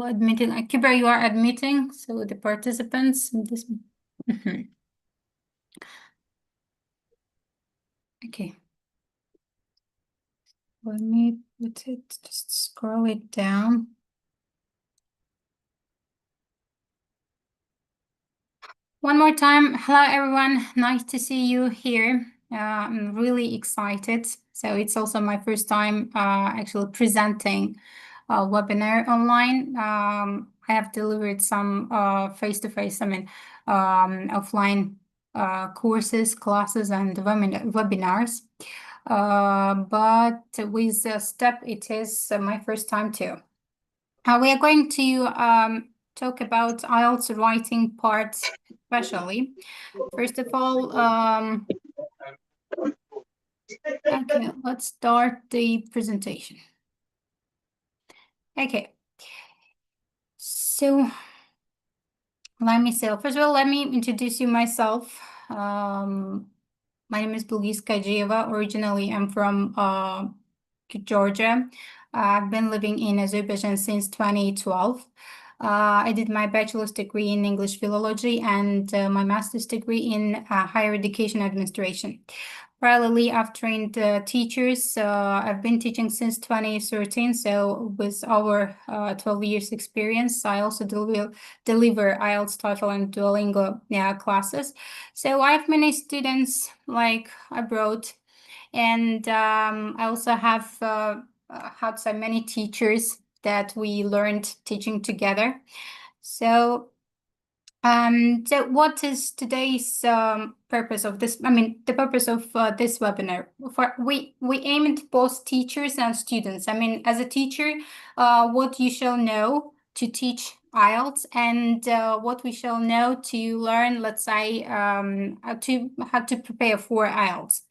still admitting. Kiber, you are admitting, so the participants in this. Okay. Let me put it, just scroll it down. One more time. Hello, everyone. Nice to see you here. I'm really excited. So it's also my first time actually presenting a webinar online. I have delivered some face-to-face, offline courses, classes, and webinars. But with STEP, it is my first time too. We are going to talk about IELTS writing parts especially. First of all, okay, let's start the presentation. Okay, so first of all, let me introduce you myself. My name is Bulgis Kajeva. Originally, I'm from Georgia. I've been living in Azerbaijan since 2012. I did my bachelor's degree in English philology and my master's degree in higher education administration. Parallelly, I've trained teachers. I've been teaching since 2013, so with over 12 years experience. I also deliver IELTS, TOEFL, and Duolingo classes. So I have many students like abroad, and I also have many teachers that we learned teaching together. So what is today's purpose of this? The purpose of this webinar. We aim at both teachers and students. As a teacher, what you shall know to teach IELTS, and what we shall know to learn, let's say, how to prepare for IELTS.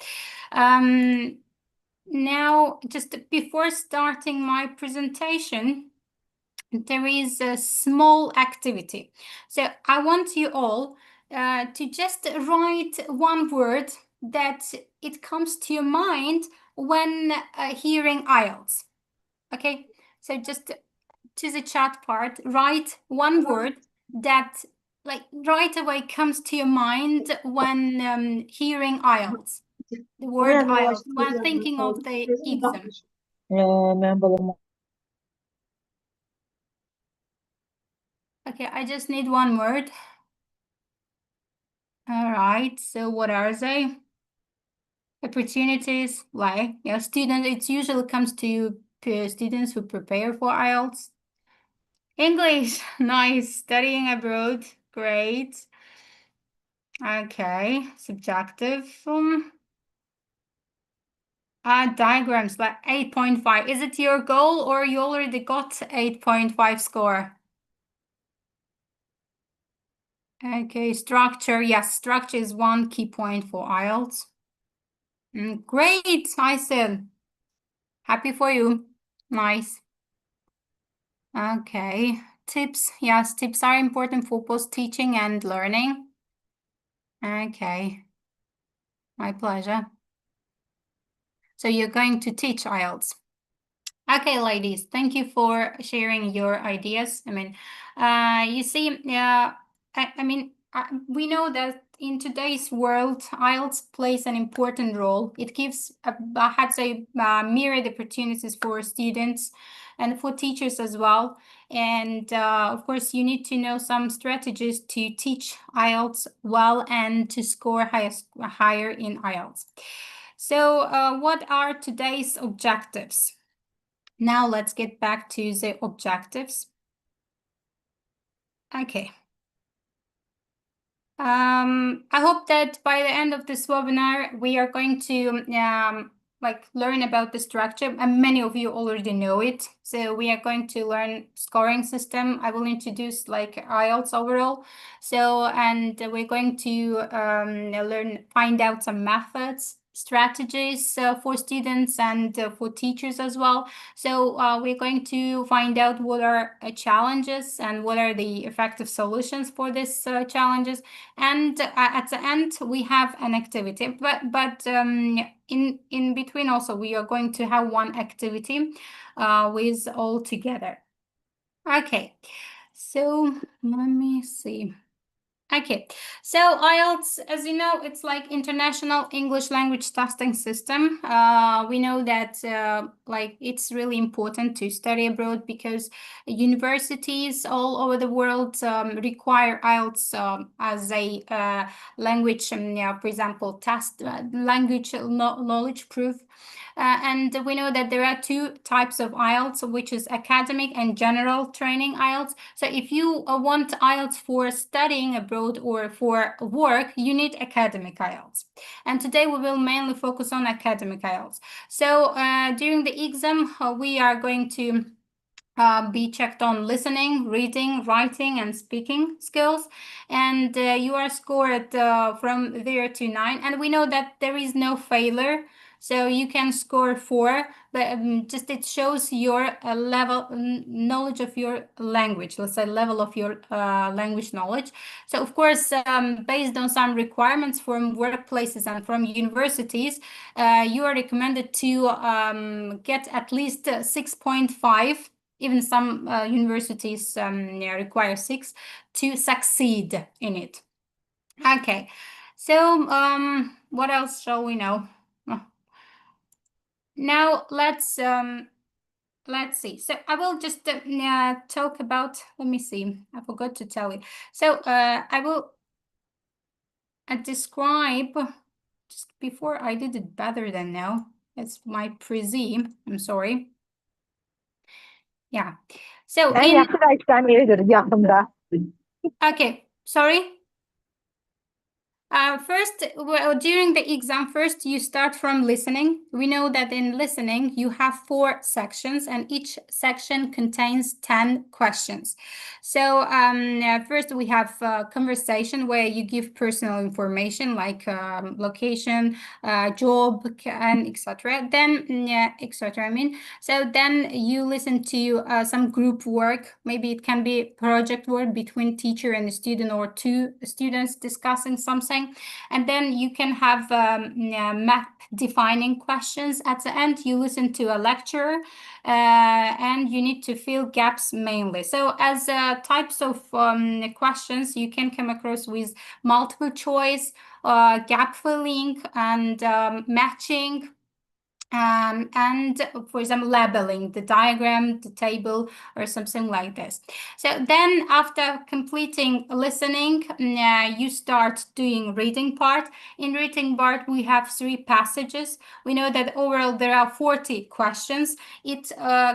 Now, just before starting my presentation, there is a small activity. So I want you all to just write one word that it comes to your mind when hearing IELTS. Okay, so just to the chat part, write one word that right away comes to your mind when hearing IELTS. The word IELTS, when thinking of the exam. Okay, I just need one word. All right, so what are they? Opportunities, like, students, it usually comes to students who prepare for IELTS. English, nice. Studying abroad, great. Okay, subjective. Diagrams, like 8.5. Is it your goal or you already got 8.5 score? Okay, structure. Yes, structure is one key point for IELTS. Great, I said. Happy for you. Nice. Okay, tips. Yes, tips are important for both teaching and learning. Okay, my pleasure. So you're going to teach IELTS. Okay, ladies, thank you for sharing your ideas. You see, we know that in today's world, IELTS plays an important role. It gives, myriad opportunities for students and for teachers as well. And of course, you need to know some strategies to teach IELTS well and to score higher in IELTS. So what are today's objectives? Now let's get back to the objectives. Okay. I hope that by the end of this webinar, we are going to learn about the structure, and many of you already know it. So we are going to learn scoring system. I will introduce IELTS overall. So, and we're going to find out some methods, strategies for students and for teachers as well. So we're going to find out what are challenges and what are the effective solutions for these challenges. And at the end, we have an activity. But in between also, we are going to have one activity with all together. Okay, so let me see. Okay, so IELTS, as you know, it's like International English Language Testing System. We know that like it's really important to study abroad because universities all over the world require IELTS as a language, yeah, for example, test language knowledge proof. And we know that there are two types of IELTS, which is academic and general training IELTS. So if you want IELTS for studying abroad or for work, you need academic IELTS. And today we will mainly focus on academic IELTS. So during the exam, we are going to be checked on listening, reading, writing, and speaking skills. And you are scored from 0 to 9. And we know that there is no failure. So you can score 4, but just it shows your level knowledge of your language, let's say level of your language knowledge. So of course, based on some requirements from workplaces and from universities, you are recommended to get at least 6.5. Even some universities yeah, require 6 to succeed in it. Okay, so what else shall we know? Now let's see. So I will just talk about. Let me see. I forgot to tell you. So I will describe. Just before I did it better than now. It's my presume. I'm sorry. Yeah. So En in yakında işlem yeridir yakında. okay. Sorry. First, well, during the exam, first you start from listening. We know that in listening, you have 4 sections and each section contains 10 questions. So first we have conversation where you give personal information like location, job, and etc. Then, yeah, etc. I mean, so then you listen to some group work. Maybe it can be project work between teacher and student or two students discussing something. And then you can have map defining questions at the end. You listen to a lecture and you need to fill gaps mainly. So as types of questions, you can come across with multiple choice, gap filling, and matching, and for example, labeling the diagram, the table, or something like this. So then after completing listening, you start doing reading part. In reading part, we have 3 passages. We know that overall there are 40 questions. It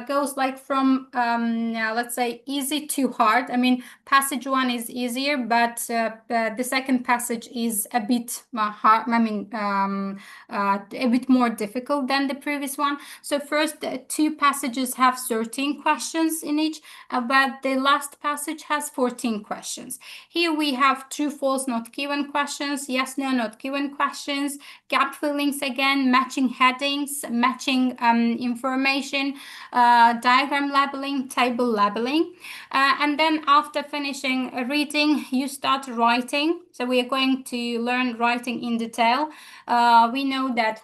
goes like from, let's say, easy to hard. I mean, passage 1 is easier, but the second passage is a bit hard, I mean, a bit more difficult than the previous one. So first 2 passages have 13 questions in each, but the last passage has 14 questions. Here we have true, false, not given questions, yes, no, not given questions, gap fillings again, matching headings, matching information, diagram labeling, table labeling. And then after finishing reading, you start writing. So we are going to learn writing in detail. We know that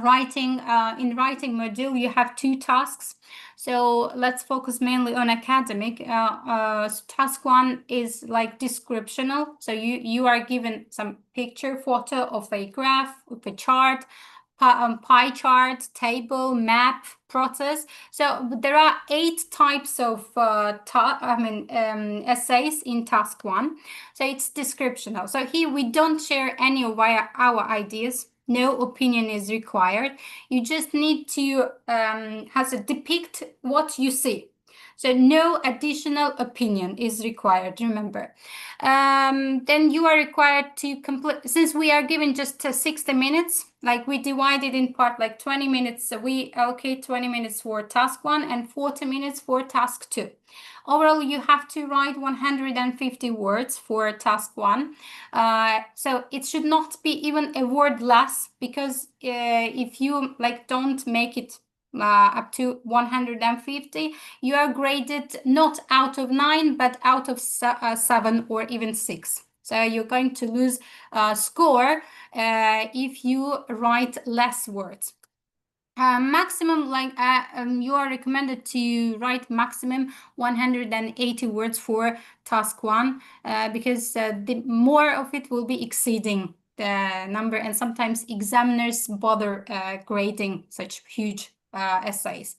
writing in writing module you have 2 tasks. So let's focus mainly on academic. Task 1 is like descriptional. So you are given some picture photo of a graph, of a chart, pie chart, table, map, process. So there are 8 types of essays in task 1. So it's descriptional. So here we don't share any of our ideas. No opinion is required. You just need to depict what you see. So no additional opinion is required, remember. Then you are required to complete, since we are given just 60 minutes, like we divided in part like 20 minutes, so we allocate 20 minutes for task 1 and 40 minutes for task 2. Overall, you have to write 150 words for task 1. So it should not be even a word less, because if you like don't make it up to 150, you are graded not out of 9, but out of 7 or even 6. So you're going to lose score if you write less words. Maximum, like you are recommended to write maximum 180 words for task one, because the more of it will be exceeding the number, and sometimes examiners bother grading such huge essays.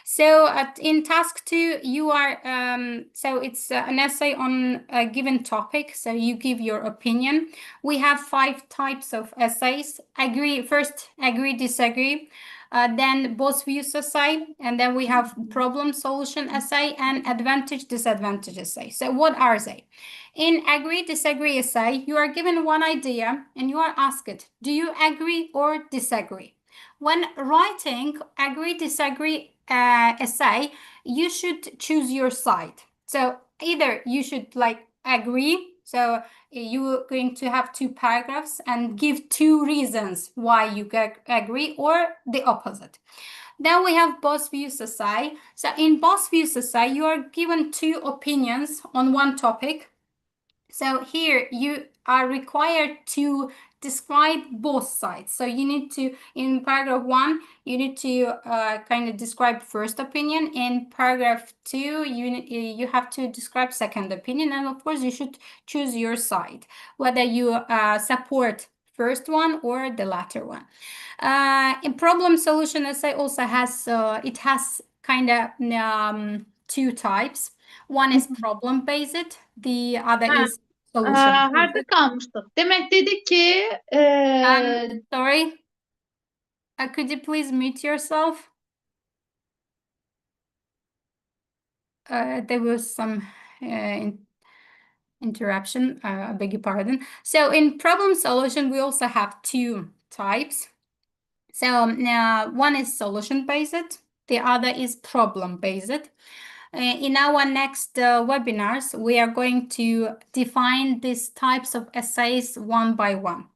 So in task two, you are so it's an essay on a given topic. So you give your opinion. We have five types of essays. Agree, disagree, then both views essay, and then we have problem solution essay and advantage disadvantage essay. So what are they? In agree disagree essay, you are given one idea and you are asked, do you agree or disagree? When writing agree disagree essay, you should choose your side. So either you should like agree, so you're going to have two paragraphs and give two reasons why you agree, or the opposite. Then we have both views essay. So in both views essay, you are given two opinions on one topic. So here you are required to describe both sides. So you need to, in paragraph one, you need to kind of describe first opinion. In paragraph two, you have to describe second opinion. And of course, you should choose your side, whether you support first one or the latter one. In problem solution essay also has, it has kind of two types. One is problem based, the other Ha, is solution nerede based. kalmıştık? Demek dedi ki Sorry, could you please mute yourself? There was some interruption. I beg your pardon. So in problem solution, we also have two types. So one is solution based, the other is problem based. In our next webinars, we are going to define these types of essays one by one.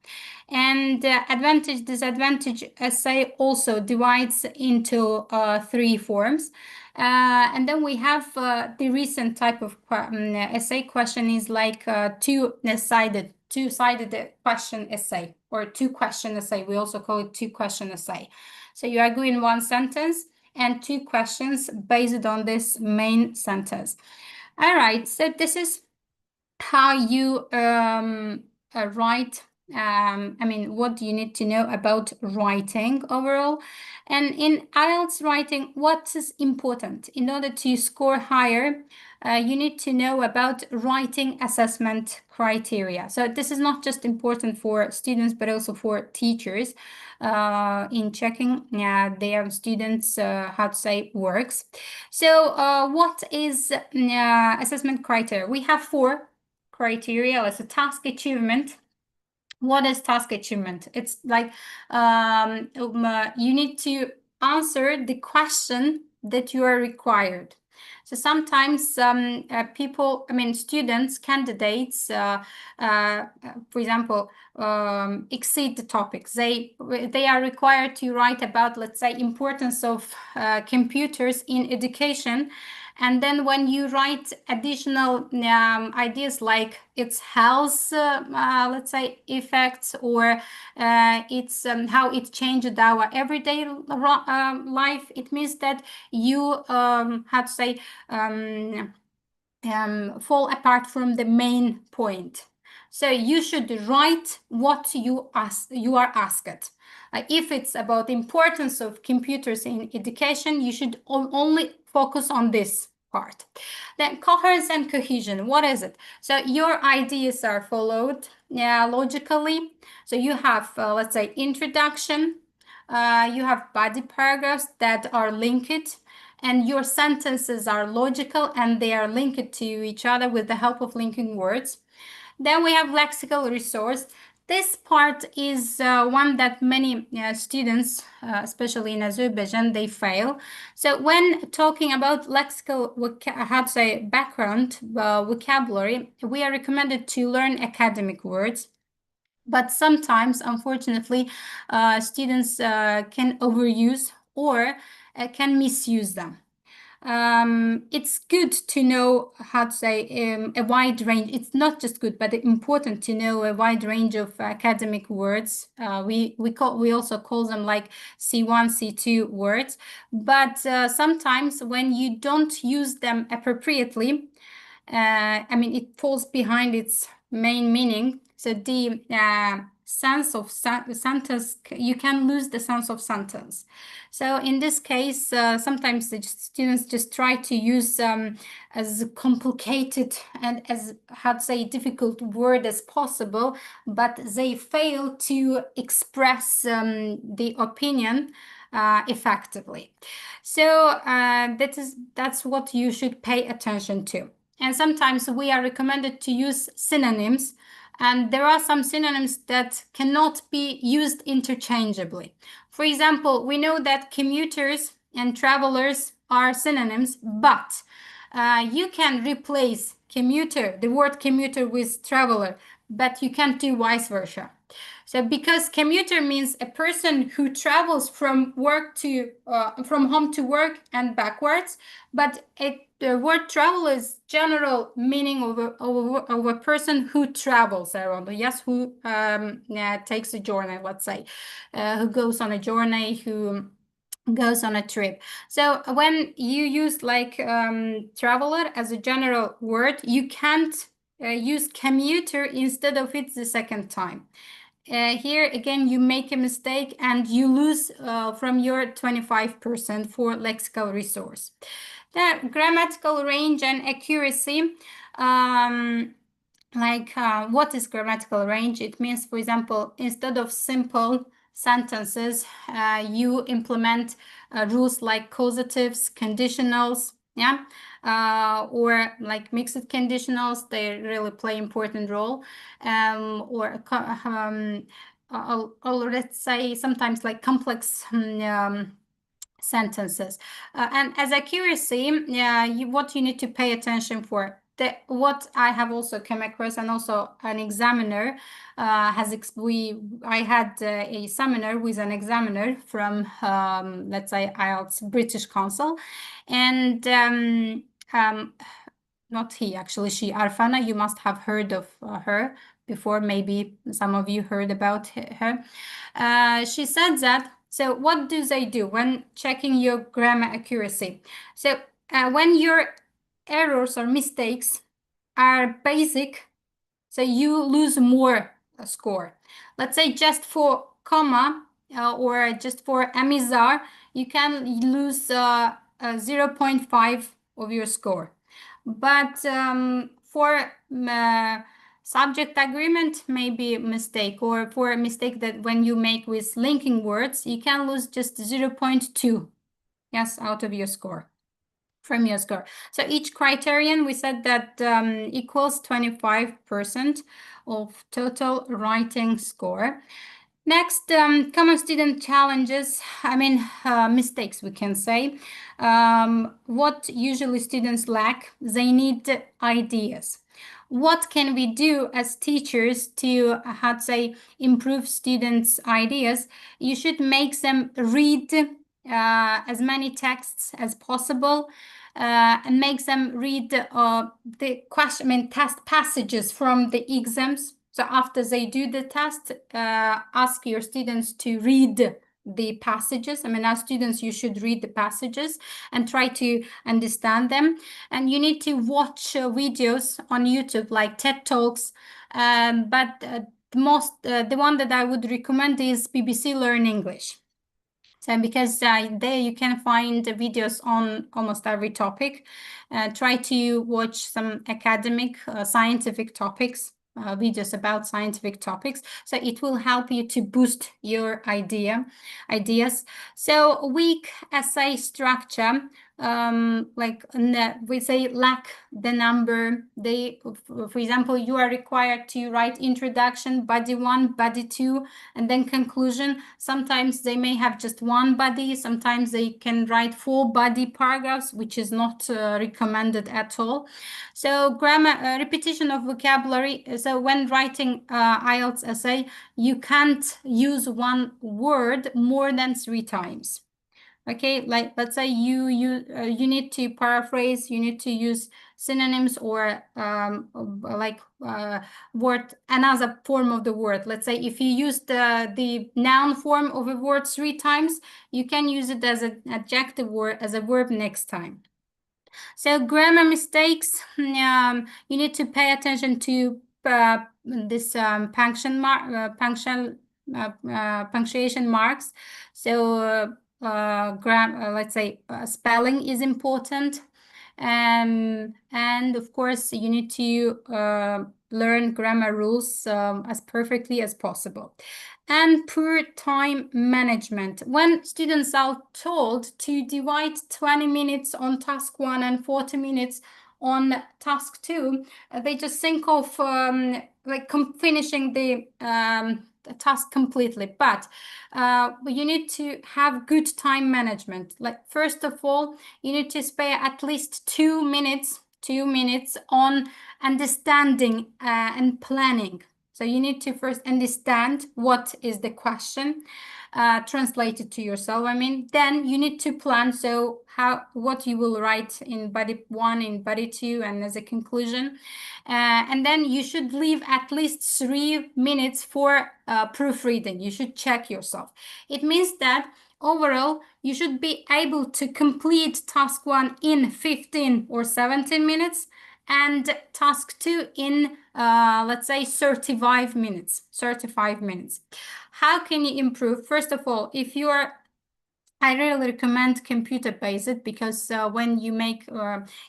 And advantage disadvantage essay also divides into three forms. And then we have the recent type of essay question is like two-sided question essay, or two question essay. We also call it two question essay. So you agree in one sentence and two questions based on this main sentence. All right, so this is how you write. I mean, what do you need to know about writing overall? And in IELTS writing, what is important? In order to score higher, you need to know about writing assessment criteria. So this is not just important for students, but also for teachers in checking their students' how to say works. So what is assessment criteria? We have four criteria. As a task achievement. What is task achievement? It's like you need to answer the question that you are required. So sometimes people, I mean, students, candidates, for example, exceed the topics. They are required to write about, let's say, importance of computers in education. And then when you write additional ideas like its health, let's say, effects, or it's how it changed our everyday life, it means that you how to say fall apart from the main point. So you should write what you are asked. If it's about the importance of computers in education, you should only focus on this part. Then coherence and cohesion, what is it? So your ideas are followed logically. So you have, let's say, introduction, you have body paragraphs that are linked, and your sentences are logical and they are linked to each other with the help of linking words. Then we have lexical resource. This part is one that many students, especially in Azerbaijan, they fail. So when talking about lexical, how to say, background vocabulary, we are recommended to learn academic words. But sometimes, unfortunately, students can overuse or can misuse them. it's good to know how to say a wide range. It's not just good, but important to know a wide range of academic words. We also call them like C1, C2 words. But sometimes when you don't use them appropriately, I mean, it falls behind its main meaning. So the sense of sentence, you can lose the sense of sentence. So in this case, sometimes the students just try to use as complicated and as, how to say, difficult word as possible, but they fail to express the opinion effectively. So that's what you should pay attention to. And sometimes we are recommended to use synonyms, and there are some synonyms that cannot be used interchangeably. For example, we know that commuters and travelers are synonyms, but you can replace commuter, the word commuter, with traveler, but you can't do vice versa. So because commuter means a person who travels from work to from home to work and backwards, but the word travel is general meaning of a person who travels around. Yes, who takes a journey, let's say, who goes on a journey, who goes on a trip. So when you use like traveler as a general word, you can't use commuter instead of it the second time. Here again, you make a mistake and you lose from your 25% for lexical resource. The grammatical range and accuracy. What is grammatical range? It means, for example, instead of simple sentences, you implement rules like causatives, conditionals, yeah, or like mixed conditionals. They really play important role. Or let's say sometimes like complex sentences. And as accuracy, what you need to pay attention for. What I have also come across, and also an examiner I had a seminar with an examiner from, let's say, IELTS British Council, and not he, actually, she, Arfana, you must have heard of her before. Maybe some of you heard about her. She said that, so what do they do when checking your grammar accuracy? So when your errors or mistakes are basic, so you lose more score. Let's say just for comma or just for amizar, you can lose 0.5 of your score. But for subject agreement, maybe mistake, or for a mistake that when you make with linking words, you can lose just 0.2, yes, out of your score, from your score. So each criterion, we said that equals 25% of total writing score. Next, common student challenges, mistakes, we can say. What usually students lack, they need ideas. What can we do as teachers to, how to say, improve students' ideas? You should make them read as many texts as possible, and make them read the test passages from the exams. So after they do the test, ask your students to read the passages. As students, you should read the passages and try to understand them. And you need to watch videos on YouTube like TED Talks. But the one that I would recommend is BBC Learn English. So because there you can find videos on almost every topic. Try to watch some academic, scientific topics, videos about scientific topics. So it will help you to boost your ideas. So weak essay structure, we say lack the number. For example, you are required to write introduction, body 1, body 2, and then conclusion. Sometimes they may have just one body. Sometimes they can write 4 body paragraphs, which is not recommended at all. So grammar, repetition of vocabulary. So when writing IELTS essay, you can't use one word more than 3 times. Okay, like let's say you need to paraphrase, you need to use synonyms or like word, another form of the word. Let's say if you use the noun form of a word 3 times, you can use it as an adjective or as a verb next time. So grammar mistakes, you need to pay attention to this punctuation marks. So let's say spelling is important. And of course, you need to learn grammar rules as perfectly as possible. And poor time management. When students are told to divide 20 minutes on task 1 and 40 minutes on task 2, they just think of like finishing the task completely. But you need to have good time management. Like first of all, you need to spare at least 2 minutes on understanding and planning. So you need to first understand what is the question, translate it to yourself. I mean, then you need to plan. So what you will write in body 1, in body 2, and as a conclusion. And then you should leave at least 3 minutes for proofreading. You should check yourself. It means that overall, you should be able to complete task 1 in 15 or 17 minutes and task 2 in, let's say, 35 minutes. 35 minutes. How can you improve? First of all, I really recommend computer-based because when you make,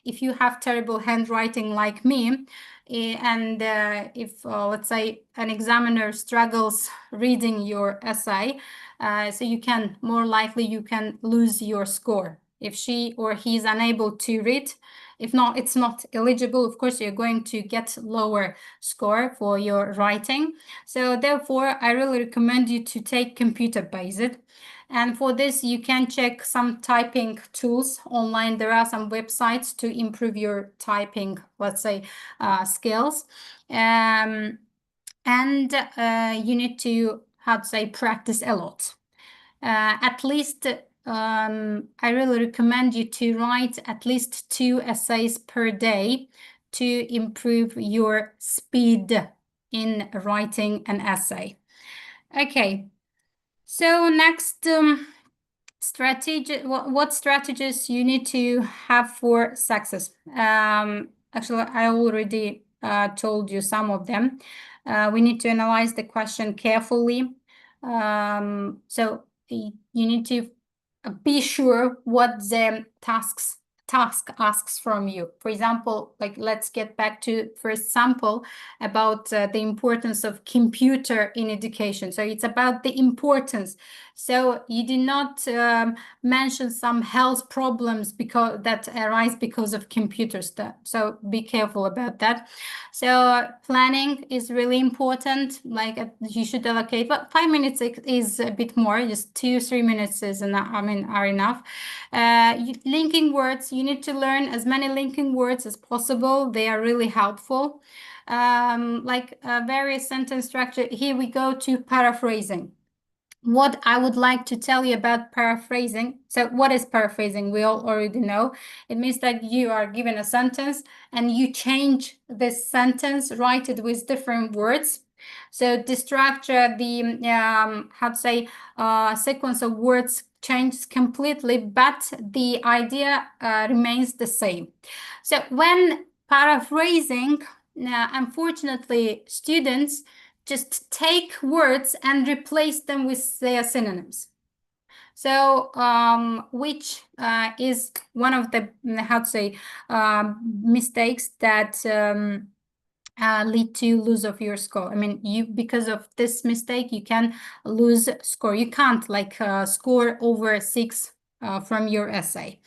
if you have terrible handwriting like me, and if, let's say, an examiner struggles reading your essay, so more likely you can lose your score. If she or he is unable to read, if not, it's not eligible. Of course, you're going to get lower score for your writing. So therefore, I really recommend you to take computer-based. And for this, you can check some typing tools online. There are some websites to improve your typing, let's say, skills. And you need to, practice a lot. At least, I really recommend you to write at least 2 essays per day to improve your speed in writing an essay. Okay. So next, what strategies you need to have for success? Actually, I already told you some of them. We need to analyze the question carefully. So you need to be sure what the task asks from you. For example, like let's get back to first sample about the importance of computer in education. So it's about the importance. So you did not mention some health problems that arise because of computers. So be careful about that. So planning is really important. Like you should allocate, but 5 minutes is a bit more. Just 2-3 minutes is enough. Are enough. Linking words. You need to learn as many linking words as possible. They are really helpful. Various sentence structure. Here we go to paraphrasing. What I would like to tell you about paraphrasing. So what is paraphrasing? We all already know. It means that you are given a sentence and you change this sentence, write it with different words. So the structure, the sequence of words changes completely, but the idea remains the same. So when paraphrasing, unfortunately, students just take words and replace them with their synonyms. So, which is one of the, mistakes that lead to lose of your score. I mean, because of this mistake, you can lose score. You can't score over 6 from your essay.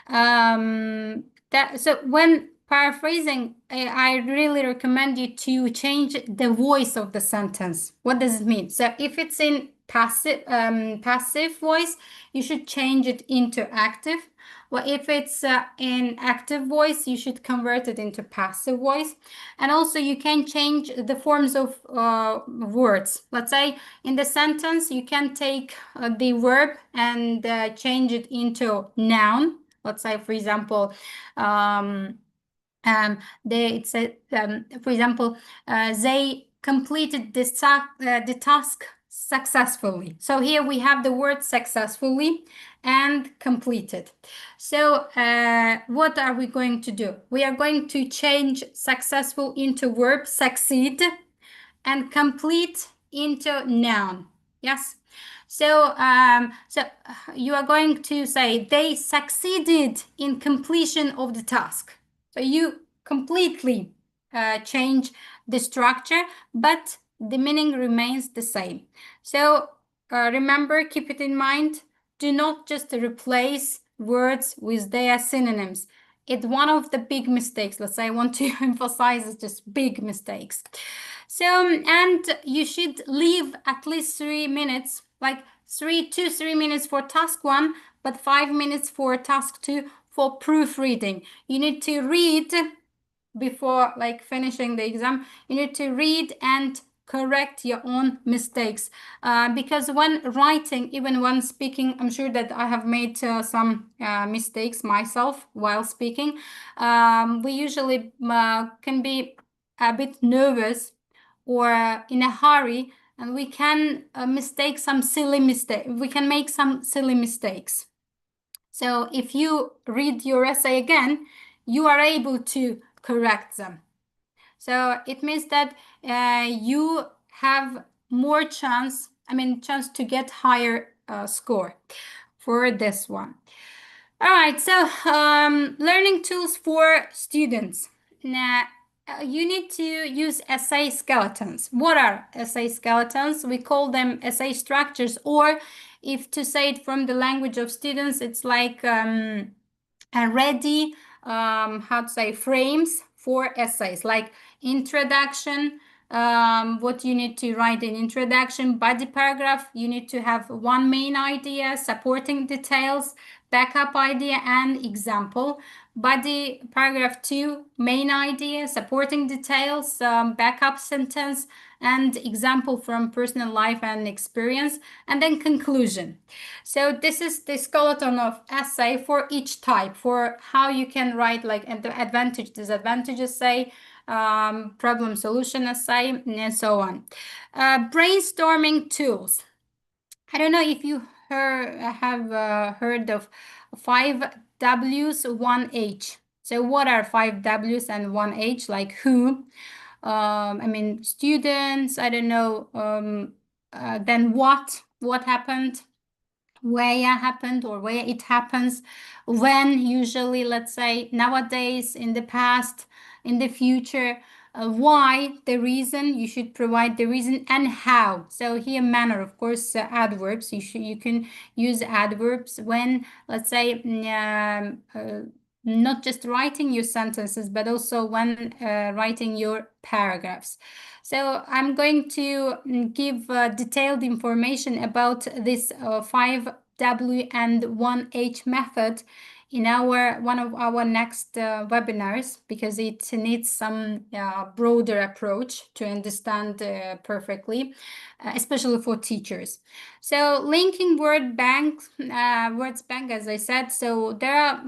So when paraphrasing, I really recommend you to change the voice of the sentence. What does it mean? So if it's in passive voice, you should change it into active. Well, if it's in active voice, you should convert it into passive voice. And also you can change the forms of words. Let's say in the sentence, you can take the verb and change it into noun. Let's say, for example, for example, they completed the task successfully. So here we have the word successfully and completed. So what are we going to do? We are going to change successful into verb succeed and complete into noun. Yes. So you are going to say they succeeded in completion of the task. So you completely change the structure, but the meaning remains the same. So remember, keep it in mind. Do not just replace words with their synonyms. It's one of the big mistakes. Let's say I want to emphasize it's just big mistakes. So, and you should leave at least 3 minutes, like 3 minutes for task one, but 5 minutes for task two for proofreading. You need to read before like finishing the exam. You need to read and correct your own mistakes because when writing, even when speaking, I'm sure that I have made some mistakes myself while speaking. We usually can be a bit nervous or in a hurry, and we can mistake some silly mistake. We can make some silly mistakes. So if you read your essay again, you are able to correct them. So it means that you have more chance to get higher score for this one. All right, so learning tools for students. Now, you need to use essay skeletons. What are essay skeletons? We call them essay structures, or if to say it from the language of students, it's like a ready, how to say, frames for essays, like introduction, what you need to write in introduction, body paragraph, you need to have one main idea, supporting details, backup idea, and example. Body paragraph 2, main idea, supporting details, backup sentence, and example from personal life and experience, and then conclusion. So this is the skeleton of essay for each type, for how you can write like the advantage, disadvantage essay, problem solution essay, and so on. Brainstorming tools. I don't know if you have heard of 5 W's, 1 H. So what are 5 W's and 1 H? Like who? Students. I don't know. Then what happened? Where happened or where it happens, when, usually, let's say nowadays, in the past, in the future, why, the reason, you should provide the reason, and how. So here manner, of course, adverbs, you can use adverbs when, let's say, not just writing your sentences, but also when writing your paragraphs. So I'm going to give detailed information about this 5W and 1H method in one of our next webinars, because it needs some broader approach to understand perfectly, especially for teachers. So linking words bank, as I said. So there are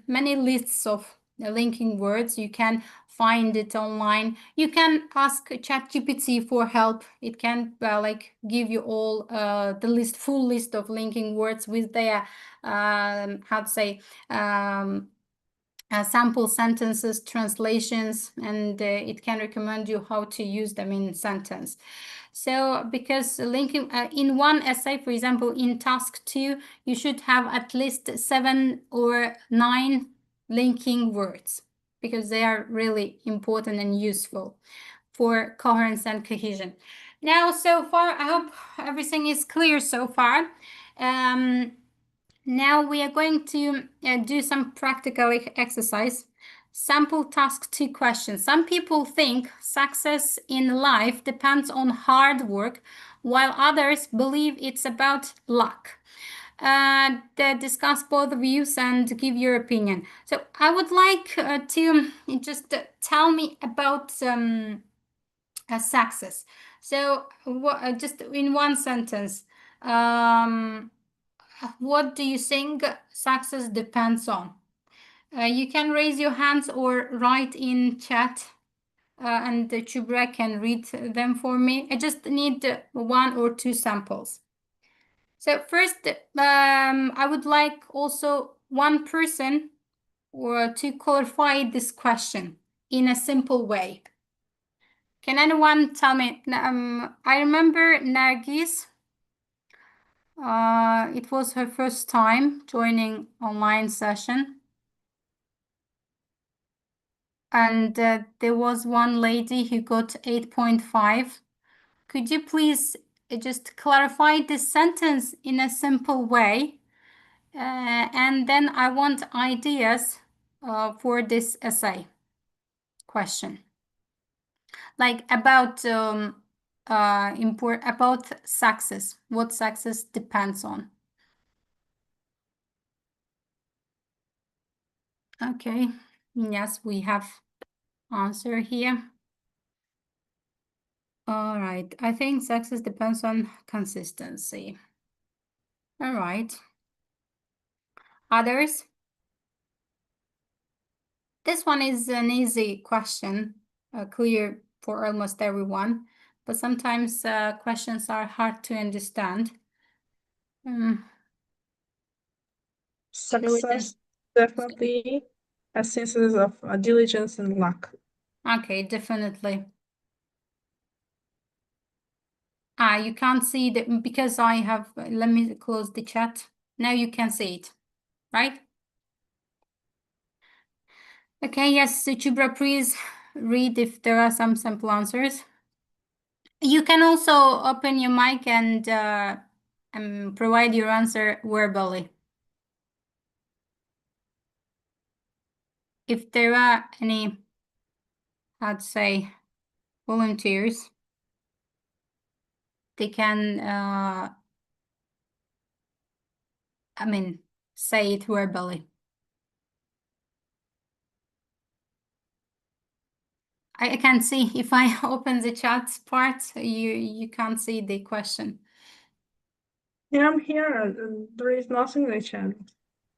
many lists of linking words. You can find it online. You can ask ChatGPT for help. It can give you all the full list of linking words with their sample sentences, translations, and it can recommend you how to use them in sentence. So because linking in one essay, for example, in task 2, you should have at least 7 or 9 linking words, because they are really important and useful for coherence and cohesion. Now, so far, I hope everything is clear so far. Now we are going to do some practical exercise. Sample task 2 questions. Some people think success in life depends on hard work, while others believe it's about luck. discuss both views and give your opinion. So I would like to just tell me about success. So just in one sentence, um, what do you think success depends on? You can raise your hands or write in chat, and Chubra can read them for me. I just need one or two samples. So first, I would like also one person or to clarify this question in a simple way. Can anyone tell me? I remember Nargis. It was her first time joining online session. And there was one lady who got 8.5. Could you please just clarify this sentence in a simple way? And then I want ideas for this essay question, like about about success, what success depends on. Okay, yes, we have answer here. All right, I think success depends on consistency. All right. Others? This one is an easy question, clear for almost everyone, but sometimes questions are hard to understand. Success definitely a sense of diligence and luck. Okay, definitely. You can't see that because I have, let me close the chat. Now you can see it, right? Okay, yes, Chubra, please read if there are some simple answers. You can also open your mic and provide your answer verbally. If there are any, I'd say, volunteers, they can, say it verbally. I can't see if I open the chat part, you can't see the question. Yeah, I'm here. There is nothing in the chat.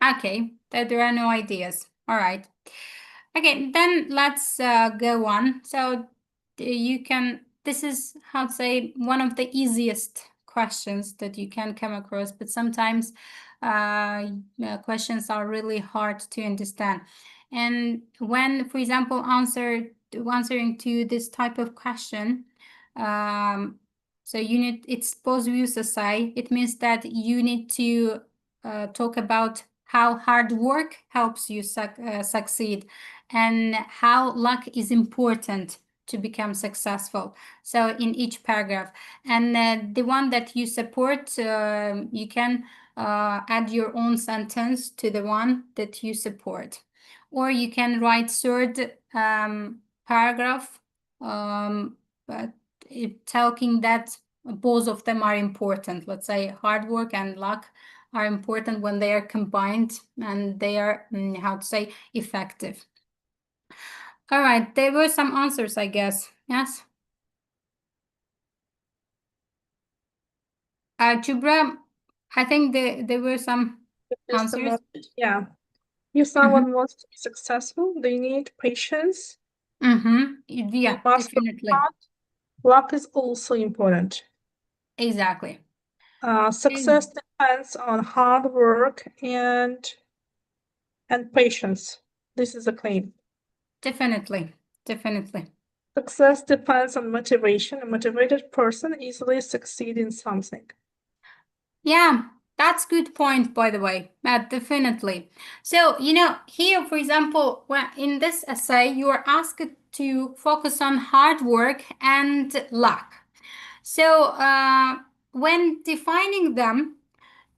Okay, there are no ideas. All right. Okay, then let's go on. So you can, this is how to say one of the easiest questions that you can come across, but sometimes questions are really hard to understand. And when, for example, answering to this type of question, so you need, it's post views aside, it means that you need to talk about how hard work helps you succeed and how luck is important to become successful. So in each paragraph, and the one that you support, you can add your own sentence to the one that you support, or you can write third paragraph, but talking that both of them are important. Let's say hard work and luck are important when they are combined and they are, how to say, effective. All right, there were some answers, I guess. Yes. Chubra, I think there were some answers. Yeah. If someone wants to be successful, they need patience. Yeah, They must work definitely. hard. Luck is also important. Exactly. Success depends on hard work and patience. This is a claim. Definitely. Definitely. Success depends on motivation. A motivated person easily succeeds in something. Yeah, that's good point, by the way. Definitely. So, here, for example, when in this essay, you are asked to focus on hard work and luck. So, when defining them,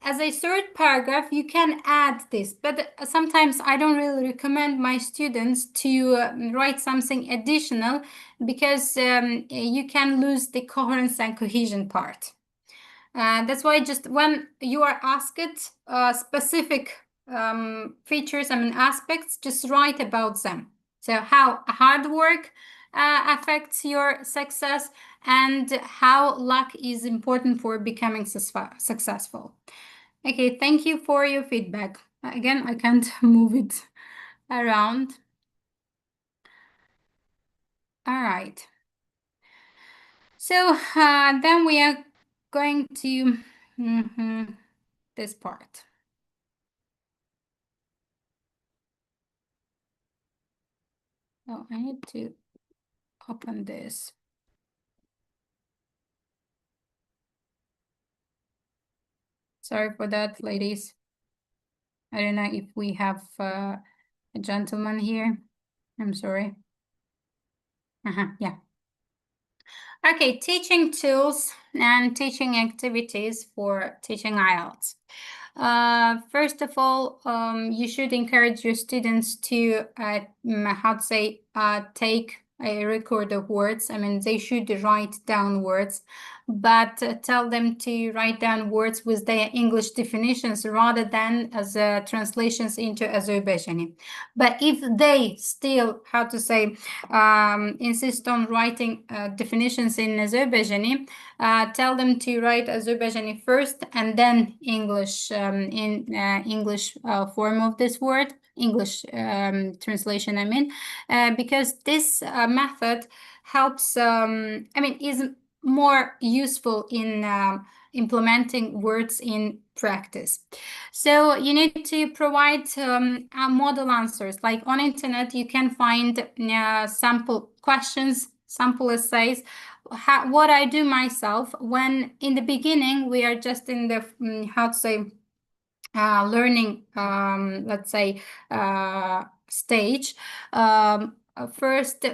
as a third paragraph, you can add this, but sometimes I don't really recommend my students to write something additional because you can lose the coherence and cohesion part. That's why just when you are asked specific features, aspects, just write about them. So how hard work affects your success, and how luck is important for becoming successful. Okay, thank you for your feedback. Again, I can't move it around. All right. So then we are going to this part. Oh, I need to open this. Sorry for that, ladies. I don't know if we have a gentleman here. I'm sorry. Yeah. Okay, teaching tools and teaching activities for teaching IELTS. First of all, you should encourage your students to, take a record of words. They should write down words, but tell them to write down words with their English definitions rather than as translations into Azerbaijani. But if they still, insist on writing definitions in Azerbaijani, tell them to write Azerbaijani first and then English in English form of this word, English translation, because this method helps, is more useful in implementing words in practice. So you need to provide model answers. Like on internet, you can find sample questions, sample essays. What I do myself when in the beginning we are just in the learning stage. First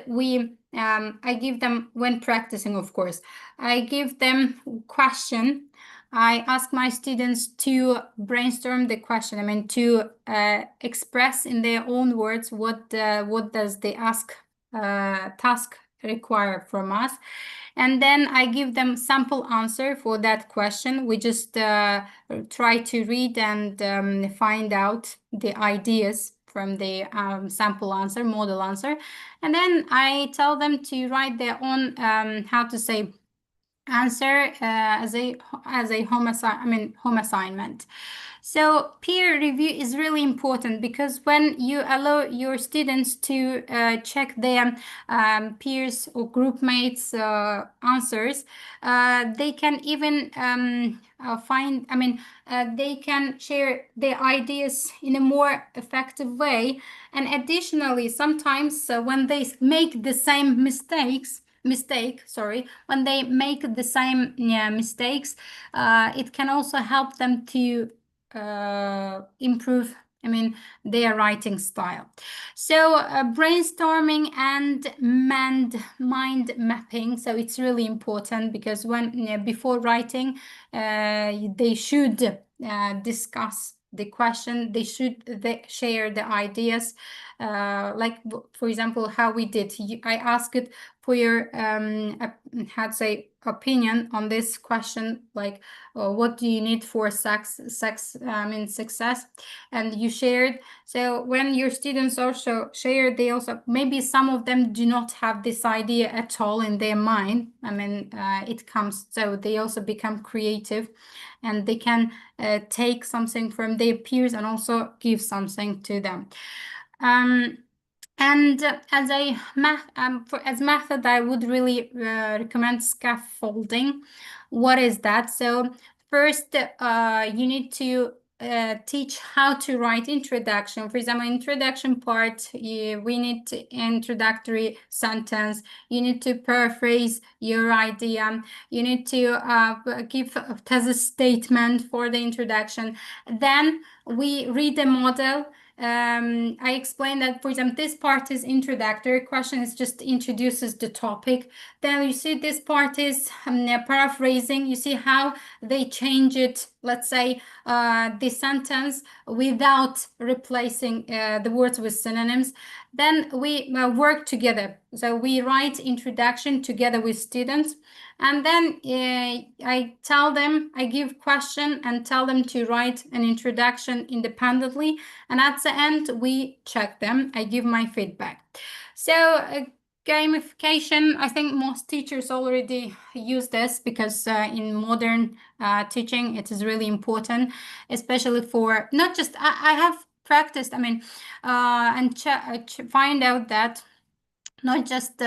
I give them, when practicing, of course, I give them question. I ask my students to brainstorm the question, to express in their own words what does the task require from us. And then I give them sample answer for that question. We just try to read and find out the ideas from the sample answer, model answer. And then I tell them to write their own, answer as a home assignment. So peer review is really important, because when you allow your students to check their peers or group mates answers, they can even they can share their ideas in a more effective way. And additionally, sometimes when they make the same when they make the same mistakes, it can also help them to improve their writing style. So brainstorming and mind mapping, so it's really important, because when before writing they should discuss the question. They should share the ideas, like for example how we did. I asked for your opinion on this question, like what do you need for success, and you shared. So when your students also share, they also, maybe some of them do not have this idea at all in their mind. It comes, so they also become creative, and they can take something from their peers and also give something to them. And as a method, I would really recommend scaffolding. What is that? So first, you need to teach how to write introduction. For example, introduction part, we need introductory sentence. You need to paraphrase your idea. You need to give a thesis statement for the introduction. Then we read the model. I explained that, for example, this part is introductory question. It just introduces the topic. Then you see this part is paraphrasing. You see how they change it let's say, the sentence without replacing the words with synonyms. Then we work together. So we write introduction together with students. And then I give question and tell them to write an introduction independently. And at the end, we check them. I give my feedback. So gamification, I think most teachers already use this because in modern teaching, it is really important, especially for not just, I have practiced, I mean, and find out that not just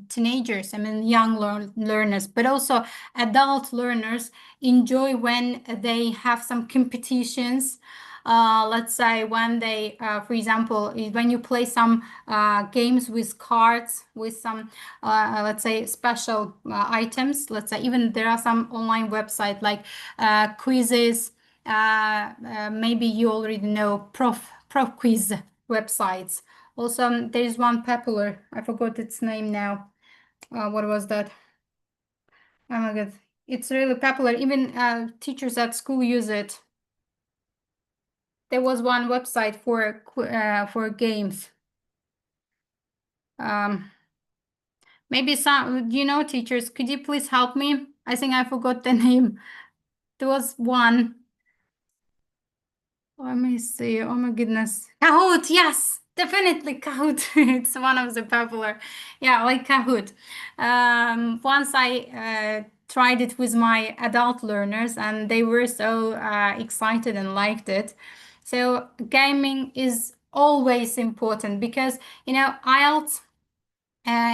teenagers, I mean, young learners, but also adult learners enjoy when they have some competitions. Let's say when they, for example, when you play some games with cards, with some, let's say, special items. Let's say even there are some online website like quizzes. Maybe you already know prof quiz websites. Also, there is one popular, I forgot its name now. What was that? Oh my God. It's really popular. Even teachers at school use it. There was one website for games. Maybe some, you know, teachers, could you please help me? I think I forgot the name. There was one. Let me see. Oh my goodness. Kahoot. Yes, definitely Kahoot. It's one of the popular. Yeah, like Kahoot. Once I tried it with my adult learners and they were so excited and liked it. So gaming is always important because, you know, IELTS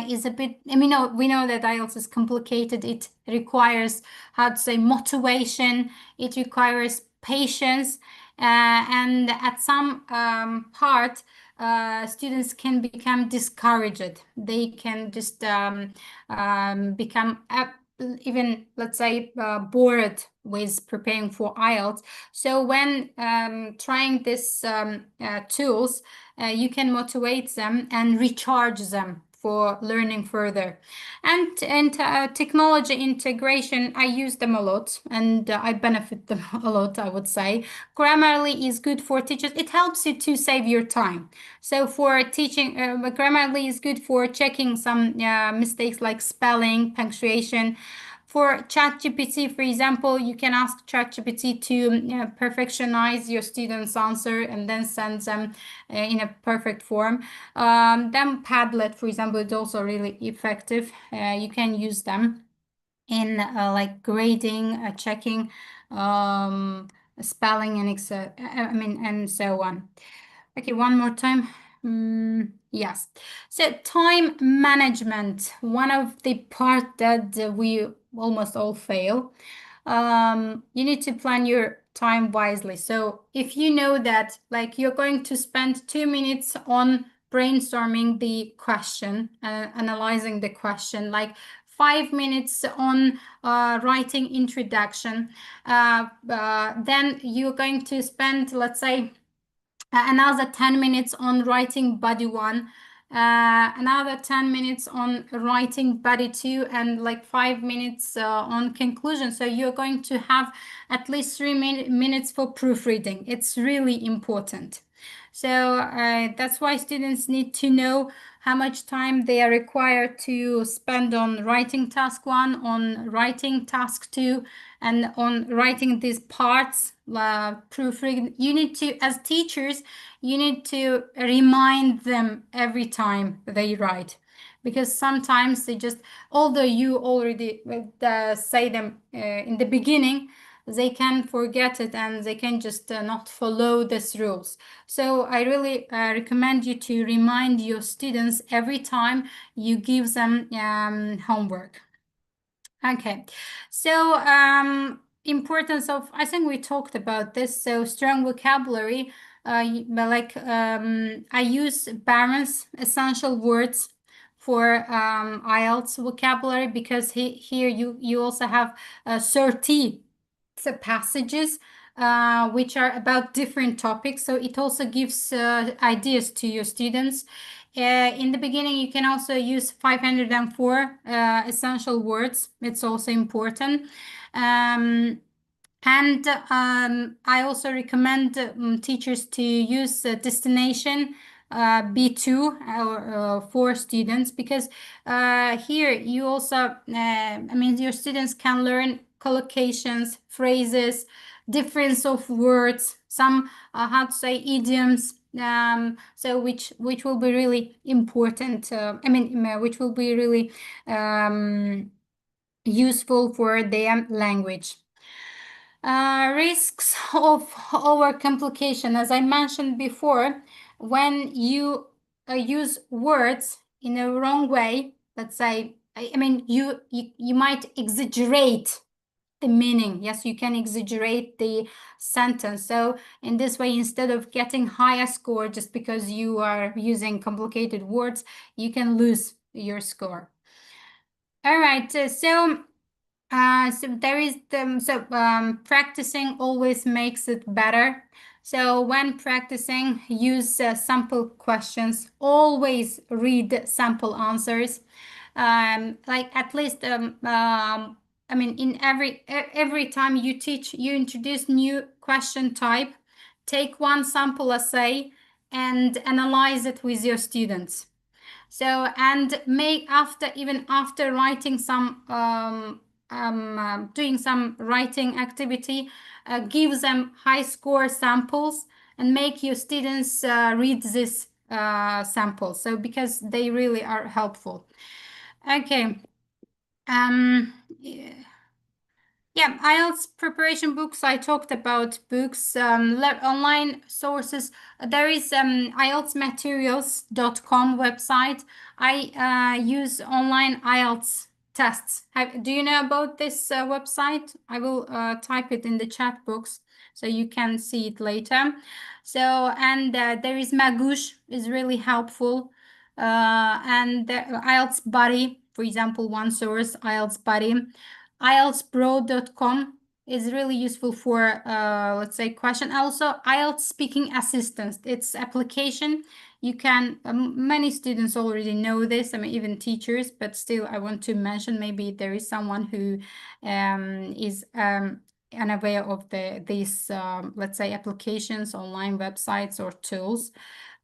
is a bit, I mean, we know that IELTS is complicated. It requires, how to say, motivation. It requires patience. And at some part, students can become discouraged. They can just become even, let's say, bored with preparing for IELTS. So when trying these tools, you can motivate them and recharge them for learning further. And technology integration, I use them a lot and I benefit them a lot, I would say. Grammarly is good for teachers. It helps you to save your time. So for teaching, Grammarly is good for checking some mistakes like spelling, punctuation. For ChatGPT, for example, you can ask ChatGPT to perfectionize your student's answer and then send them in a perfect form. Then Padlet, for example, is also really effective. You can use them in like grading, checking spelling and I mean, and so on. Okay, one more time. Yes. So time management, one of the part that we almost all fail. You need to plan your time wisely. So if you know that like you're going to spend 2 minutes on brainstorming the question, analyzing the question, like 5 minutes on writing introduction, then you're going to spend, let's say, another 10 minutes on writing body one, another 10 minutes on writing body two, and like 5 minutes on conclusion. So you're going to have at least 3 minutes for proofreading. It's really important. So that's why students need to know how much time they are required to spend on writing task one, on writing task two, and on writing these parts, proofreading. You need to, as teachers, you need to remind them every time they write. Because sometimes they just, although you already say them in the beginning, they can forget it and they can just not follow these rules. So I really recommend you to remind your students every time you give them homework. Okay, so importance of, I think we talked about this. So strong vocabulary, like I use Barron's essential words for IELTS vocabulary because here you also have 30 passages which are about different topics. So it also gives ideas to your students. In the beginning, you can also use 504 essential words. It's also important. And I also recommend teachers to use destination B2 for students, because here you also, I mean, your students can learn collocations, phrases, difference of words, some how to say idioms. So which will be really important. I mean, which will be really useful for their language. Risks of overcomplication. As I mentioned before, when you use words in a wrong way, let's say, I mean, you might exaggerate the meaning. Yes, you can exaggerate the sentence. So in this way, instead of getting higher score just because you are using complicated words, you can lose your score. All right, so there is practicing always makes it better. So when practicing, use sample questions. Always read sample answers. Like at least I mean, in every time you teach, you introduce new question type. Take one sample essay and analyze it with your students. So, and make after writing some doing some writing activity, give them high score samples and make your students read this samples. So because they really are helpful. Okay. Yeah. Yeah, IELTS preparation books. I talked about books, online sources. There is IELTSmaterials.com website. I use online IELTS tests. Do you know about this website? I will type it in the chat box so you can see it later. So, and there is Magoosh, is really helpful. And the IELTS Buddy, for example, one source, IELTS Buddy. IELTSpro.com is really useful for, let's say, question. Also, IELTS Speaking Assistant, it's application. You can, many students already know this, I mean, even teachers, but still I want to mention, maybe there is someone who is unaware of these, let's say, applications, online websites or tools.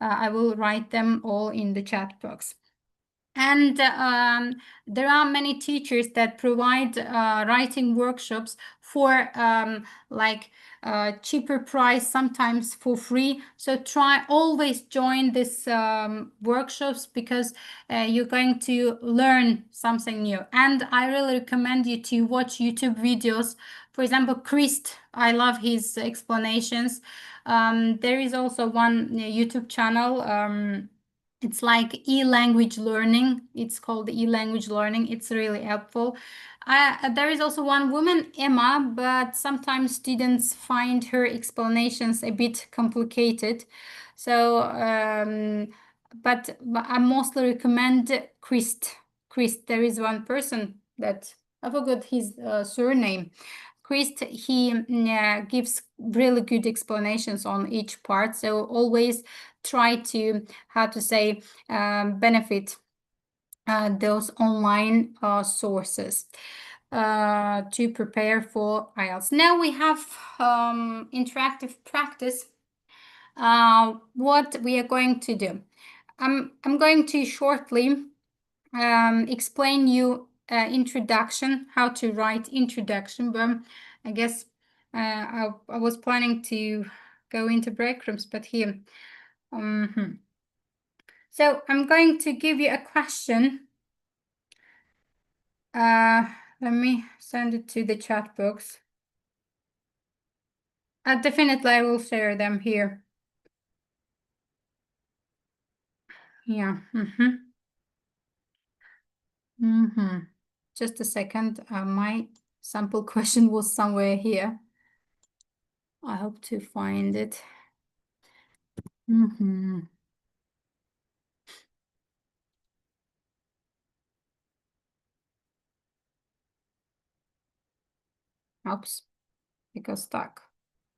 I will write them all in the chat box. And there are many teachers that provide writing workshops for like cheaper price, sometimes for free. So always join these workshops, because you're going to learn something new. And I really recommend you to watch YouTube videos. For example, Christ, I love his explanations. There is also one YouTube channel. It's like e-language learning. It's called e-language learning. It's really helpful. There is also one woman, Emma, but sometimes students find her explanations a bit complicated. So, but I mostly recommend Christ. Christ, there is one person that I forgot his surname. Christ, he gives really good explanations on each part. So always try to, how to say, benefit those online sources to prepare for IELTS. Now we have interactive practice. What we are going to do. I'm going to shortly explain you introduction, how to write introduction, but I guess I was planning to go into breadcrumbs, but here. So I'm going to give you a question. Let me send it to the chat box. Definitely I will share them here. Yeah. Just a second. My sample question was somewhere here. I hope to find it. Oops, it got stuck.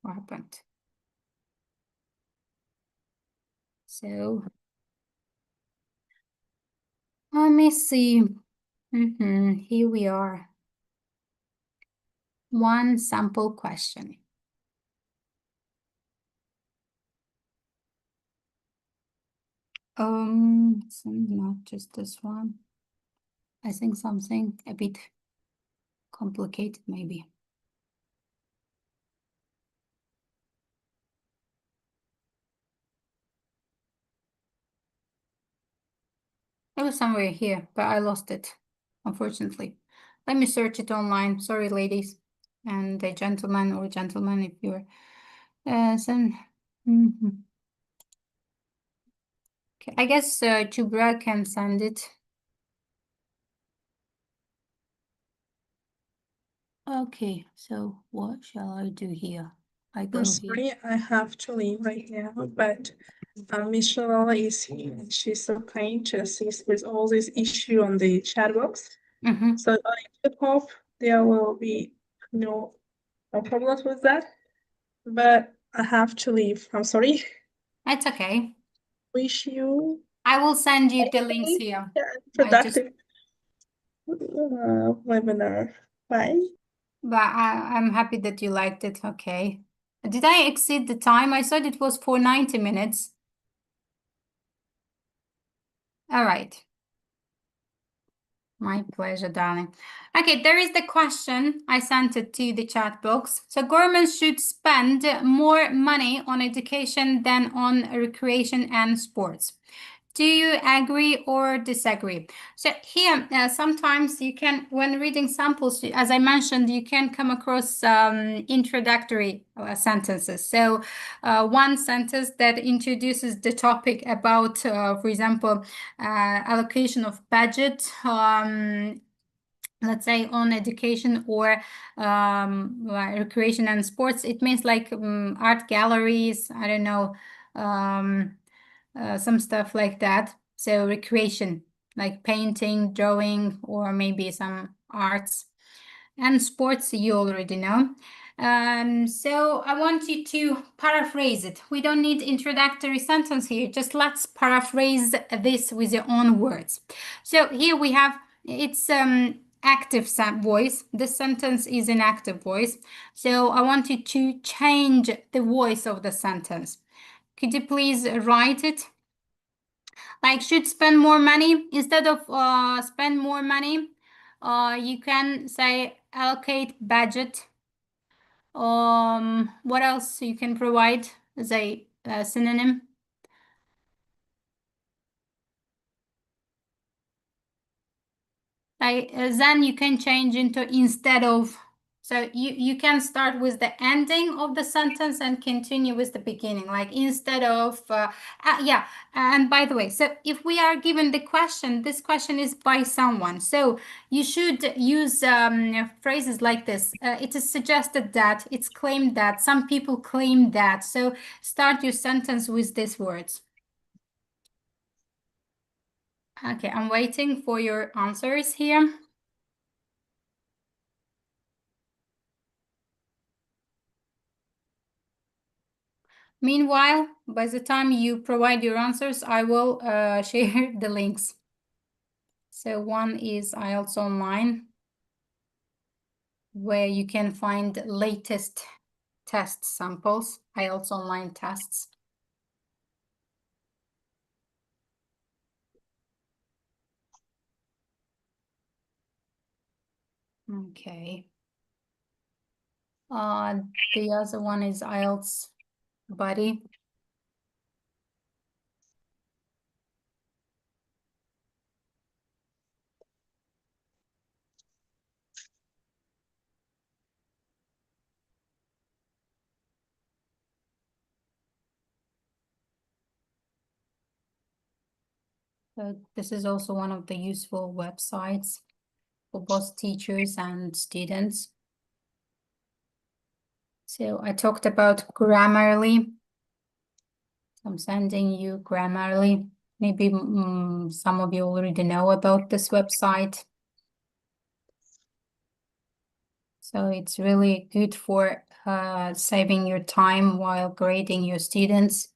What happened? So let me see. Here we are. One sample question. Not just this one. I think something a bit complicated, maybe. It was somewhere here, but I lost it, unfortunately. Let me search it online. Sorry, ladies and the gentleman or gentleman, if you're Okay, I guess Jubra can send it. Okay, so what shall I do here? I go I'm here. sorry, I have to leave right now, but Miss Shalala is here. She's so kind to assist with all this issue on the chat box. Mm-hmm. So I do hope there will be no problems with that. But I have to leave. I'm sorry. It's okay. Wish you I will send you the links here. productive webinar. Bye. But I'm happy that you liked it. Okay. Did I exceed the time? I thought it was for 90 minutes. All right. My pleasure, darling. Okay, there is the question. I sent it to the chat box. So governments should spend more money on education than on recreation and sports. Do you agree or disagree? So here, sometimes you can, when reading samples, as I mentioned, you can come across introductory sentences. So one sentence that introduces the topic about, for example, allocation of budget, let's say on education or recreation and sports. It means like art galleries, I don't know, some stuff like that. So recreation, like painting, drawing, or maybe some arts. And sports, you already know. So I want you to paraphrase it. We don't need introductory sentence here. Just let's paraphrase this with your own words. So here we have, it's active voice. This sentence is in active voice. So I want you to change the voice of the sentence. Could you please write it? Like should spend more money instead of spend more money. You can say allocate budget. What else you can provide as a synonym? Like then you can change into instead of. So you can start with the ending of the sentence and continue with the beginning, like instead of, yeah. And by the way, so if we are given the question, this question is by someone. So you should use phrases like this. It is suggested that, it's claimed that, some people claim that. So start your sentence with these words. Okay, I'm waiting for your answers here. Meanwhile, by the time you provide your answers, I will share the links. So one is IELTS Online, where you can find latest test samples, IELTS Online tests. Okay. The other one is IELTS Buddy. So this is also one of the useful websites for both teachers and students. So I talked about Grammarly. I'm sending you Grammarly. Maybe some of you already know about this website. So it's really good for saving your time while grading your students.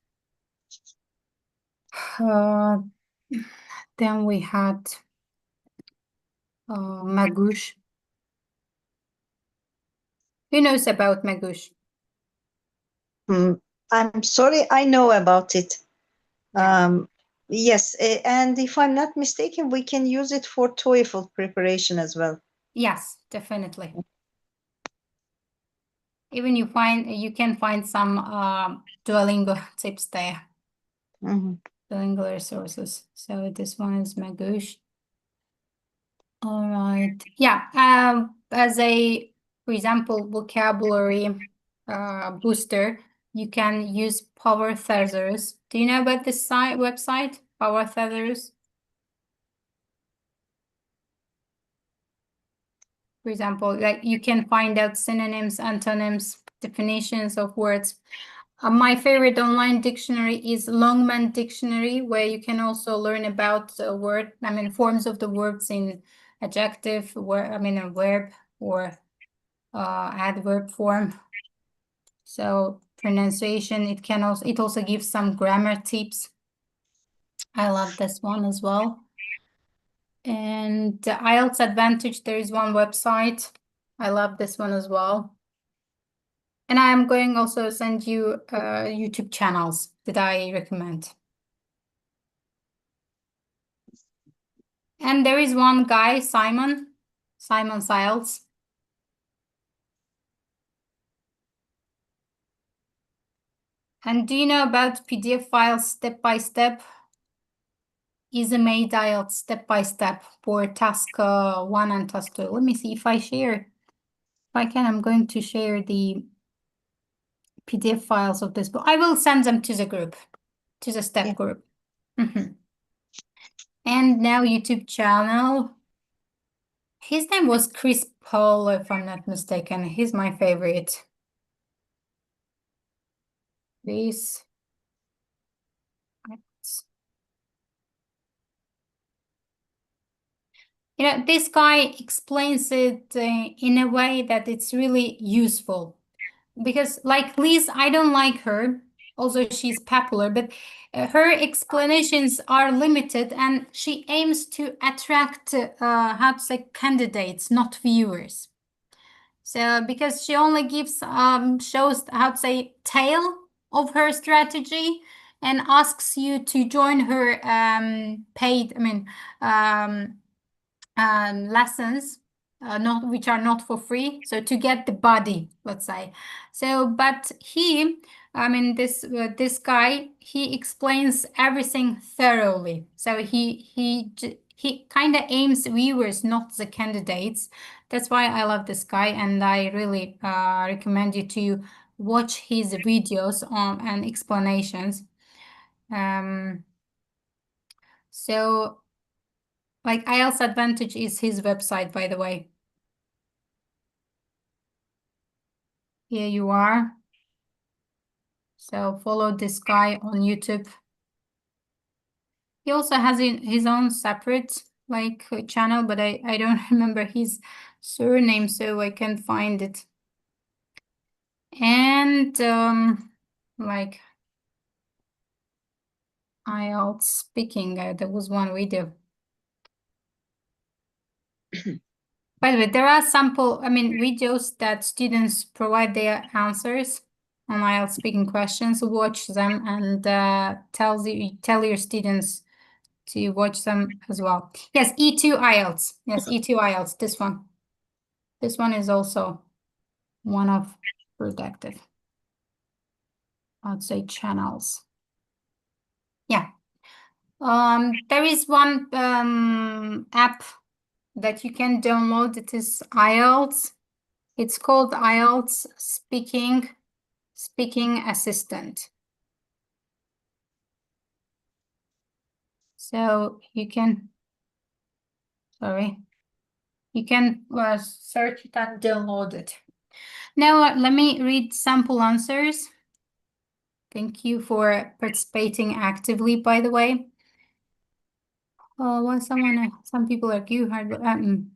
Then we had Magoosh. Who knows about Magoosh? I'm sorry, I know about it. Yeah. Yes, and if I'm not mistaken, we can use it for TOEFL preparation as well. Yes, definitely. Even you can find some Duolingo tips there. Duolingo resources. So this one is Magoosh. All right. Yeah. As a, for example, vocabulary booster, you can use Power Thesaurus. Do you know about this website, Power Thesaurus? For example, like you can find out synonyms, antonyms, definitions of words. My favorite online dictionary is Longman Dictionary, where you can also learn about forms of the words in adjective, a verb or adverb form. So pronunciation, it also gives some grammar tips. I love this one as well. And the IELTS Advantage, there is one website. I love this one as well. And I am going also send you YouTube channels that I recommend. And there is one guy, Simon Siles. And do you know about PDF files step by step? Easy made IELTS step by step for task 1 and task 2. Let me see if I share. If I can, I'm going to share the PDF files of this book. I will send them to the group, to the step group. And now YouTube channel. His name was Chris Paul, if I'm not mistaken. He's my favorite. This. This guy explains it in a way that it's really useful. Because like Liz, I don't like her, although she's popular, but her explanations are limited and she aims to attract, candidates, not viewers. So because she only gives, shows, tail of her strategy and asks you to join her paid, lessons, which are not for free. So to get the body, let's say. So, but this guy, he explains everything thoroughly. So he kind of aims viewers, not the candidates. That's why I love this guy, and I really recommend you to watch his videos and explanations. So. Like IELTS Advantage is his website, by the way. Here you are. So follow this guy on YouTube. He also has his own separate channel, but I don't remember his surname, so I can't find it. And IELTS speaking, there was one video. By the way, there are sample, videos that students provide their answers on IELTS speaking questions. Watch them and tell your students to watch them as well. Yes, E2 IELTS. Yes, E2 IELTS. This one. This one is also one of productive, I'd say, channels. Yeah. There is one app that you can download. It is IELTS. It's called IELTS Speaking Assistant. So you can, search it and download it. Now let me read sample answers. Thank you for participating actively, by the way. Some people argue hard,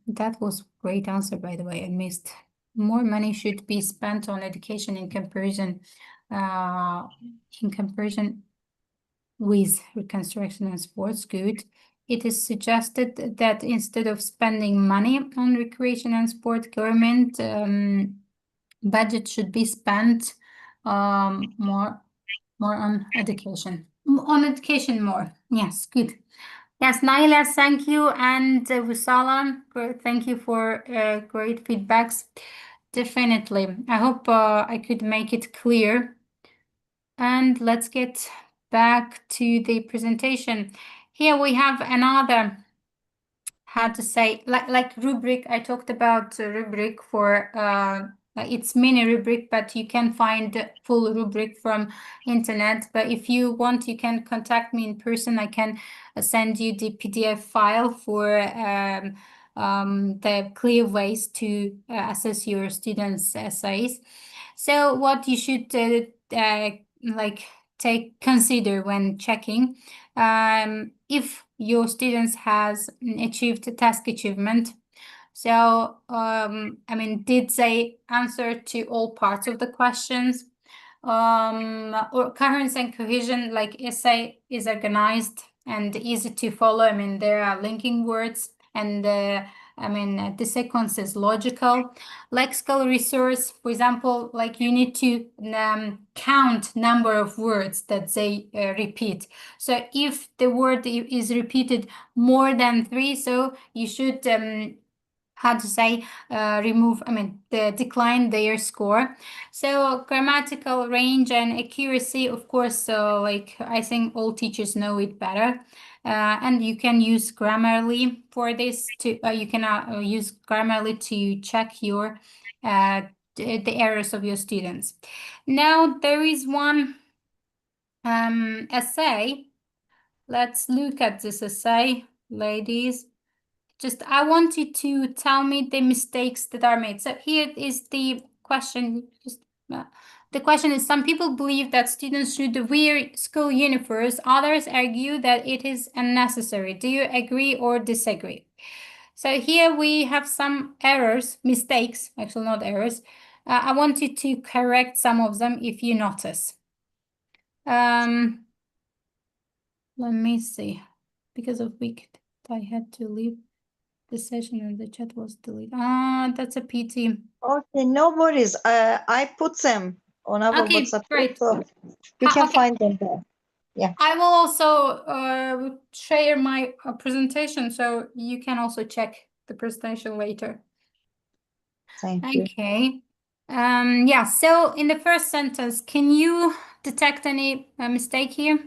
that was great answer, by the way. I missed. More money should be spent on education in comparison with reconstruction and sports. Good. It is suggested that instead of spending money on recreation and sport, government budget should be spent more on education. On education more. Yes, good. Yes, Naila, thank you. And Wisala, thank you for great feedbacks. Definitely. I hope I could make it clear. And let's get back to the presentation. Here we have another, how to say, like rubric. I talked about rubric for it's mini rubric, but you can find the full rubric from internet. But if you want, you can contact me in person. I can send you the PDF file for the clear ways to assess your students' essays. So what you should like consider when checking if your students has achieved task achievement. So I mean, did they answer to all parts of the questions? Or coherence and cohesion, like essay is organized and easy to follow. I mean, there are linking words, and I mean, the sequence is logical. Lexical resource, for example, like you need to count number of words that they repeat. So if the word is repeated more than 3, so you should how to say remove, I mean, decline their score. So grammatical range and accuracy, of course, so like I think all teachers know it better. And you can use Grammarly for this to you can use Grammarly to check your the errors of your students. Now there is one essay. Let's look at this essay, ladies. Just I want you to tell me the mistakes that are made. So here is the question. The question is, some people believe that students should wear school uniforms. Others argue that it is unnecessary. Do you agree or disagree? So here we have some errors, mistakes, actually not errors. I want you to correct some of them if you notice. Let me see. Because of week, I had to leave the session or the chat was deleted. That's a pity. Okay, no worries. I put them on our Okay, WhatsApp great. group, so you can Okay. find them there. Yeah. I will also share my presentation, so you can also check the presentation later. Thank you. Okay. Yeah, so in the first sentence, can you detect any mistake here?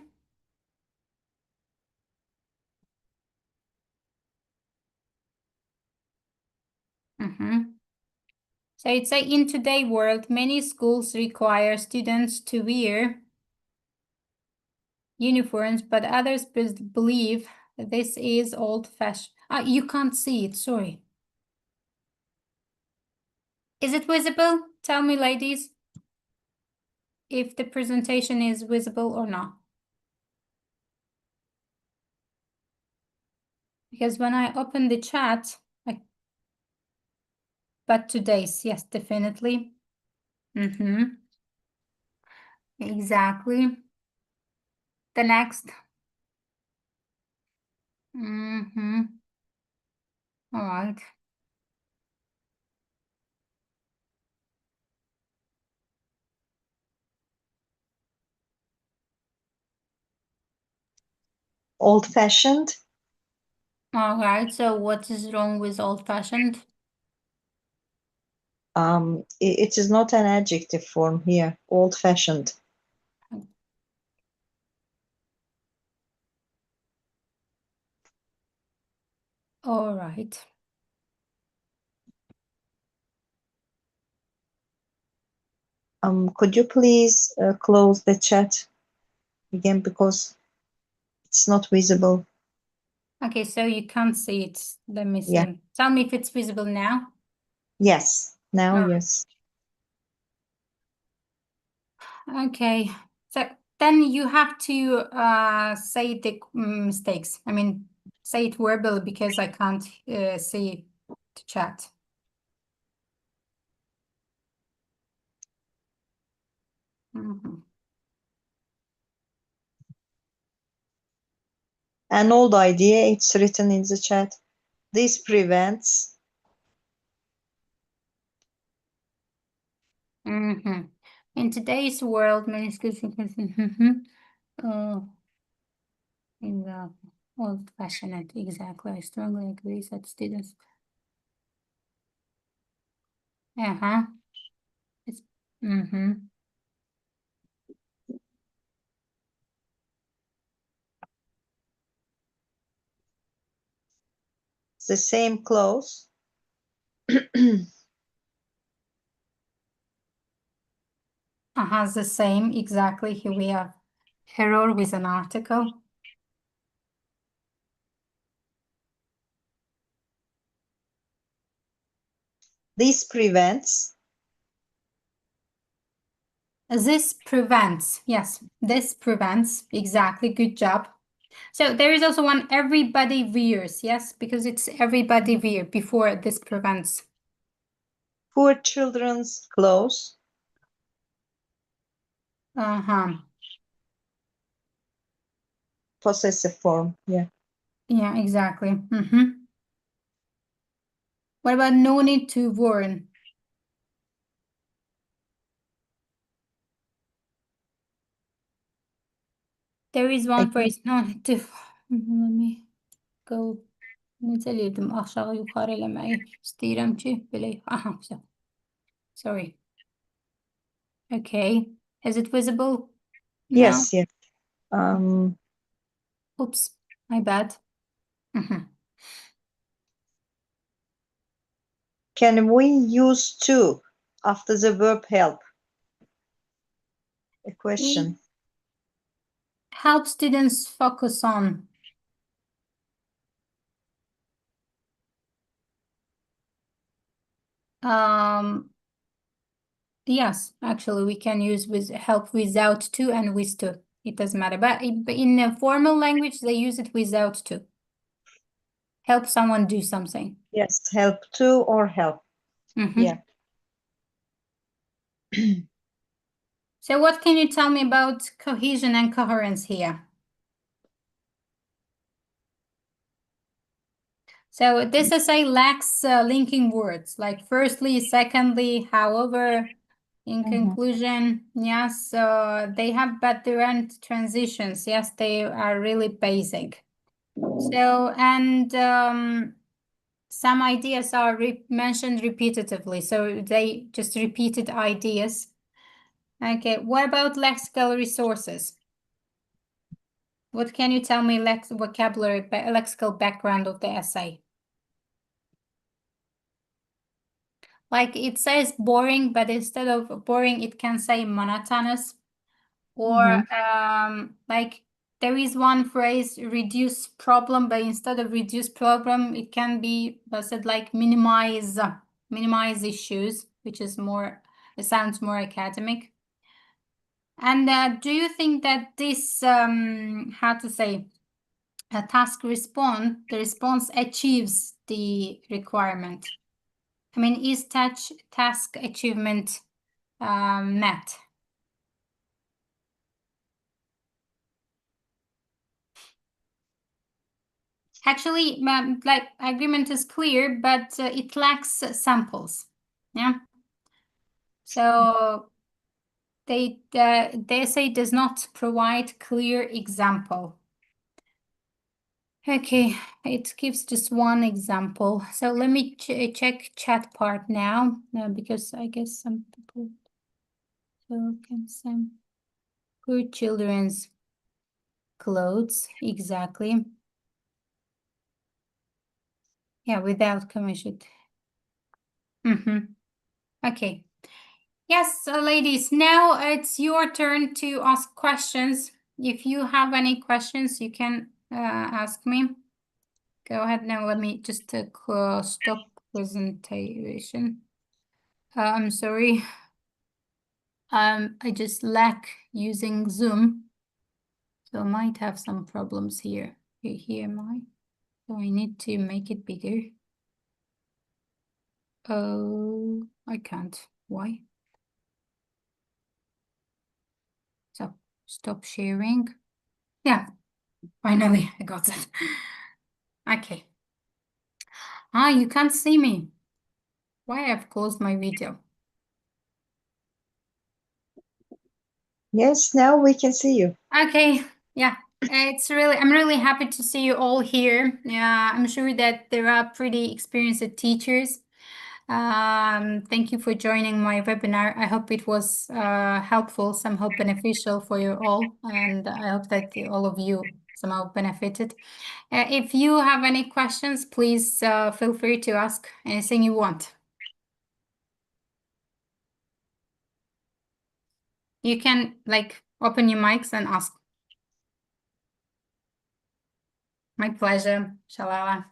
So it's say in today's world, many schools require students to wear uniforms, but others believe that this is old-fashioned. You can't see it, sorry. Is it visible? Tell me, ladies, if the presentation is visible or not. Because when I open the chat, but today's, yes, definitely. Exactly. The next. All right. Old-fashioned. All right. So what is wrong with old-fashioned? It is not an adjective form here. Old-fashioned. All right. Could you please close the chat again, because it's not visible. Okay, so you can't see it. Let me see. Yeah. Tell me if it's visible now. Yes. Now, All right. yes. Okay. So then you have to say the mistakes. I mean, say it verbally because I can't see the chat. An old idea, it's written in the chat. This prevents In today's world, many schools in the old-fashioned, exactly. I strongly agree that students. It's It's the same clothes. the same, exactly. Here we have error with an article. This prevents. This prevents, yes, this prevents, exactly, good job. So there is also one everybody wears, yes, because it's everybody wear before this prevents. Poor children's clothes. Possessive form, yeah. Yeah, exactly. What about no need to warn? There is one phrase, no need to. Let me go. Necə eləyirdim? Aşağı yuxarı eləməyi istəyirəm ki, belə. So. Sorry. Okay. Is it visible? Yes, yes. Oops, my bad. Can we use to after the verb help? A question. Help students focus on. Yes, actually, we can use with help without to and with to. It doesn't matter. But in a formal language, they use it without to. Help someone do something. Yes, help to or help. Yeah. So what can you tell me about cohesion and coherence here? So this essay lacks linking words like firstly, secondly, however, in conclusion. Yes, they have but there aren't transitions. Yes, they are really basic. So, and some ideas are mentioned repetitively. So they just repeated ideas. Okay, what about lexical resources? What can you tell me vocabulary, lexical background of the essay? Like it says boring, but instead of boring, it can say monotonous. Or like there is one phrase, reduce problem, but instead of reduce problem, it can be said like minimize issues, which is more, it sounds more academic. And do you think that this, how to say, a task the response achieves the requirement? I mean, is task achievement met? Actually, like agreement is clear, but it lacks samples. Yeah. So the essay does not provide clear example. Okay, it gives just one example. So let me check chat part now, because I guess some people can some poor children's clothes, exactly. Yeah, without commission. Okay. Yes, ladies, now it's your turn to ask questions. If you have any questions, you can ask me. Go ahead now. Let me just stop presentation. I'm sorry. I just lack using Zoom, so I might have some problems here. Here am I. So I need to make it bigger. Oh, I can't. Why? So stop sharing. Yeah, finally I got it. Okay. You can't see me. Why I've closed my video? Yes, now we can see you. Okay, yeah. I'm really happy to see you all here. Yeah, I'm sure that there are pretty experienced teachers. Thank you for joining my webinar. I hope it was helpful, somehow beneficial for you all, and I hope that all of you somehow benefited. If you have any questions, please feel free to ask anything you want. You can open your mics and ask. My pleasure, Shalala.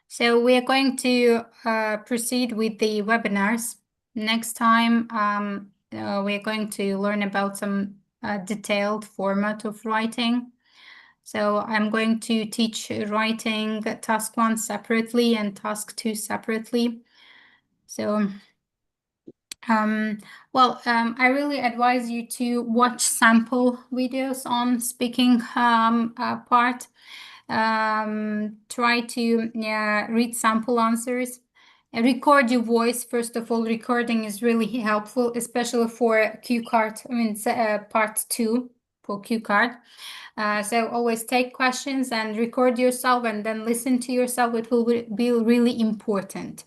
So we are going to proceed with the webinars. Next time, we are going to learn about some detailed format of writing. So I'm going to teach writing task 1 separately and task 2 separately. So, I really advise you to watch sample videos on speaking part. Try to read sample answers. Record your voice. First of all, recording is really helpful, especially for Q card. Part 2 for Q card. So always take questions and record yourself and then listen to yourself. It will be really important.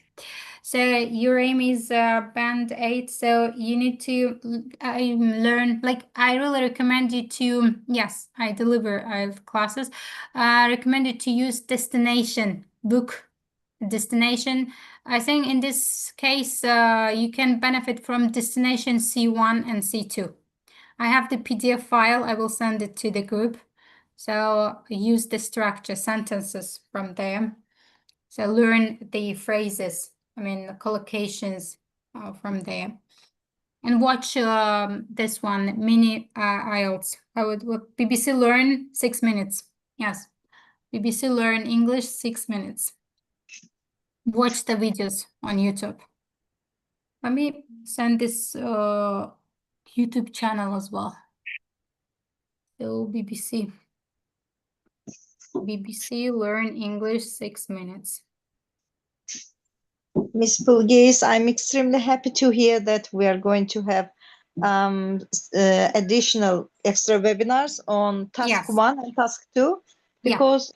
So your aim is band 8, so you need to learn, I really recommend you to, yes, I deliver IELTS classes, recommend you to use destination book. Destination, I think in this case, you can benefit from destination C1 and C2. I have the PDF file, I will send it to the group. So use the structure sentences from there. So learn the phrases, the collocations from there. And watch this one, mini IELTS. BBC Learn 6 minutes. Yes, BBC Learn English 6 minutes. Watch the videos on YouTube. Let me send this YouTube channel as well. So BBC Learn English 6 minutes. Miss Bilgeis, I'm extremely happy to hear that we are going to have additional extra webinars on task Yes. 1 and task 2, Yeah. because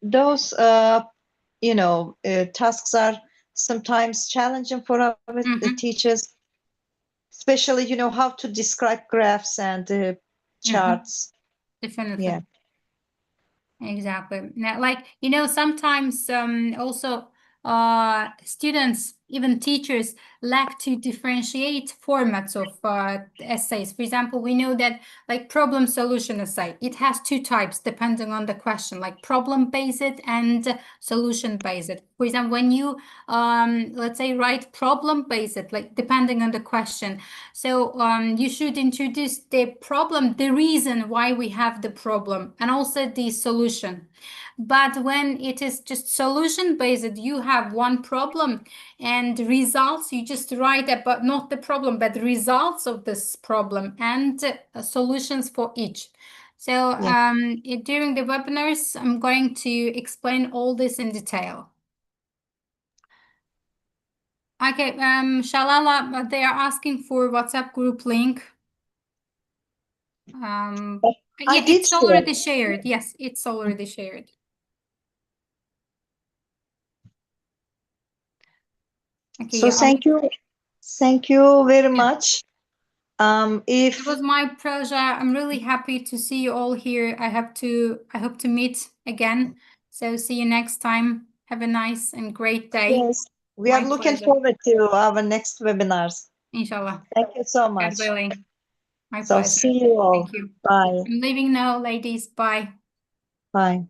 those tasks are sometimes challenging for our teachers, especially how to describe graphs and charts. Definitely. Yeah. Exactly. Now, sometimes also students, even teachers, lack to differentiate formats of essays. For example, we know that problem solution essay, it has 2 types depending on the question, like problem based and solution based. For example, when you let's say write problem based, depending on the question, so you should introduce the problem, the reason why we have the problem, and also the solution. But when it is just solution based, you have one problem and results, you just write about not the problem, but the results of this problem and solutions for each. So during the webinars, I'm going to explain all this in detail. Okay, Shalala, they are asking for WhatsApp group link. Yeah, it's already shared. Yes, it's already shared. Okay. So thank you very much. It was my pleasure. I'm really happy to see you all here. I hope to meet again. So see you next time. Have a nice and great day. Yes, we are looking forward to our next webinars. Inshallah. Thank you so much. God willing. My So pleasure. see you all. Thank you. Bye. I'm leaving now, ladies. Bye. Bye.